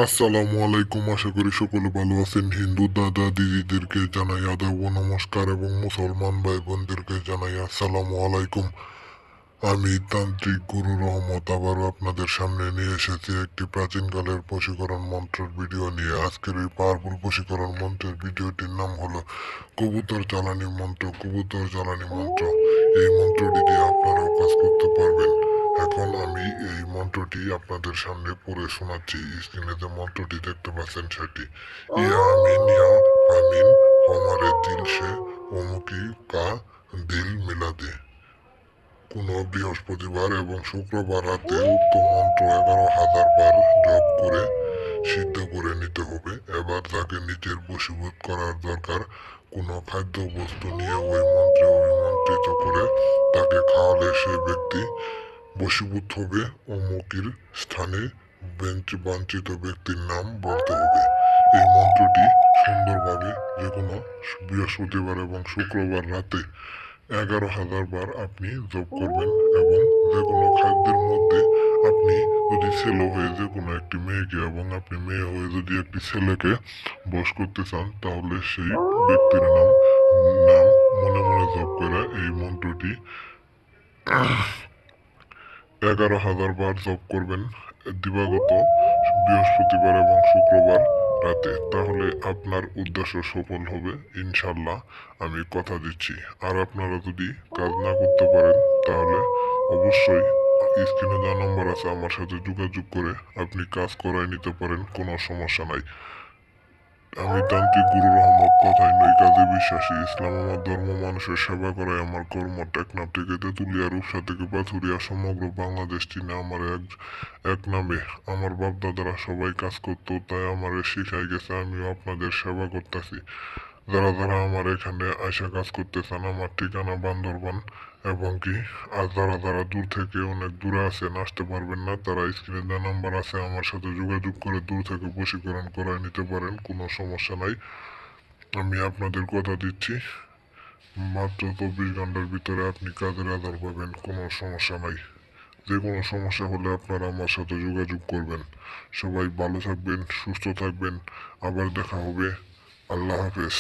আসসালামু আলাইকুম। আশা করি সকলে ভালো আছেন। হিন্দু দাদা দিদিদেরকে জানাই আদাব ও নমস্কার এবং মুসলমান ভাই বোনদেরকে জানাই আসসালামু আলাইকুম। আমি তান্ত্রিক গুরু রহমত আবারও আপনাদের সামনে নিয়ে এসেছি একটি প্রাচীনকালের বশীকরণ মন্ত্রের ভিডিও নিয়ে। আজকের এই পাওয়ারফুল বশীকরণ মন্ত্রের ভিডিওটির নাম হলো কবুতর জ্বালানি মন্ত্র। কবুতর জ্বালানি মন্ত্র, এই মন্ত্রটি দিয়ে আপনারাও কাজ করতে পারবেন। এখন আমি এই মন্ত্রটি আপনাদের সামনে পড়ে শোনাচ্ছি। স্ক্রিনে যে মন্ত্রটি দেখতে পাচ্ছেন সেটি ইয়া আমিন ইয়া আমিন হমারে দিল সে অমুকি কা দিল মিলা দে। কোনো বৃহস্পতিবার এবং শুক্রবার রাতে উক্ত মন্ত্র 11,000 বার জপ করে সিদ্ধ করে নিতে হবে। এবার তাকে নিজের বশীভূত করার দরকার। কোনো খাদ্যবস্তু নিয়ে ওই মন্ত্রে অভিমন্ত্রিত করে তাকে খাওয়ালে সেই ব্যক্তি বশীভূত হবে। অমুকির স্থানে বাঞ্ছিত ব্যক্তির নাম বলতে হবে। এই মন্ত্রটি সুন্দরভাবে যে কোনো বৃহস্পতিবার এবং শুক্রবার রাতে 11,000 বার আপনি জপ করবেন এবং যে কোনো খাদ্যের মধ্যে আপনি যদি ছেলে হয়ে যে কোনো একটি মেয়েকে এবং আপনি মেয়ে হয়ে যদি একটি ছেলেকে বশ করতে চান তাহলে সেই ব্যক্তির নাম নাম মনে মনে জপ করে এই মন্ত্রটি 11,000 বার জপ করবেন দিবাগত বৃহস্পতিবার এবং শুক্রবার রাতে। তাহলে আপনার উদ্দেশ্য সফল হবে ইনশাল্লাহ, আমি কথা দিচ্ছি। আর আপনারা যদি কাজ না করতে পারেন তাহলে অবশ্যই স্ক্রিনে দেওয়া নম্বর আছে, আমার সাথে যোগাযোগ করে আপনি কাজ করায় নিতে পারেন, কোনো সমস্যা নাই। আমি তান্ত্রিক গুরু রহমত, কথায় নই কাজে বিশ্বাসী। ইসলাম আমার ধর্ম, মানুষের সেবা করাই আমার কর্ম। টেকনাফ থেকে তেঁতুলিয়া, রূপসা থেকে পাথুরিয়া, সমগ্র বাংলাদেশ চিনে আমার এক নামে। আমার বাপ দাদারা সবাই কাজ করতো, তাই আমারে শিখাই গেছে, আমিও আপনাদের সেবা করতেছি। যারা যারা আমার এখানে আইসা কাজ করতে চান, আমার ঠিকানা বান্দরবান এবং কি আর যারা যারা দূর থেকে অনেক দূরে আছেন, আসতে পারবেন না, তারা স্ক্রিনে দেওয়া নাম্বার আছে, আমার সাথে যোগাযোগ করে দূর থেকে বশীকরণ করায় নিতে পারেন, কোনো সমস্যা নাই। আমি আপনাদের কথা দিচ্ছি, মাত্র 24 ঘন্টার ভিতরে আপনি কাজের আধার পাবেন, কোনো সমস্যা নাই। যে কোনো সমস্যা হলে আপনারা আমার সাথে যোগাযোগ করবেন। সবাই ভালো থাকবেন, সুস্থ থাকবেন। আবার দেখা হবে। আল্লাহ হাফেজ।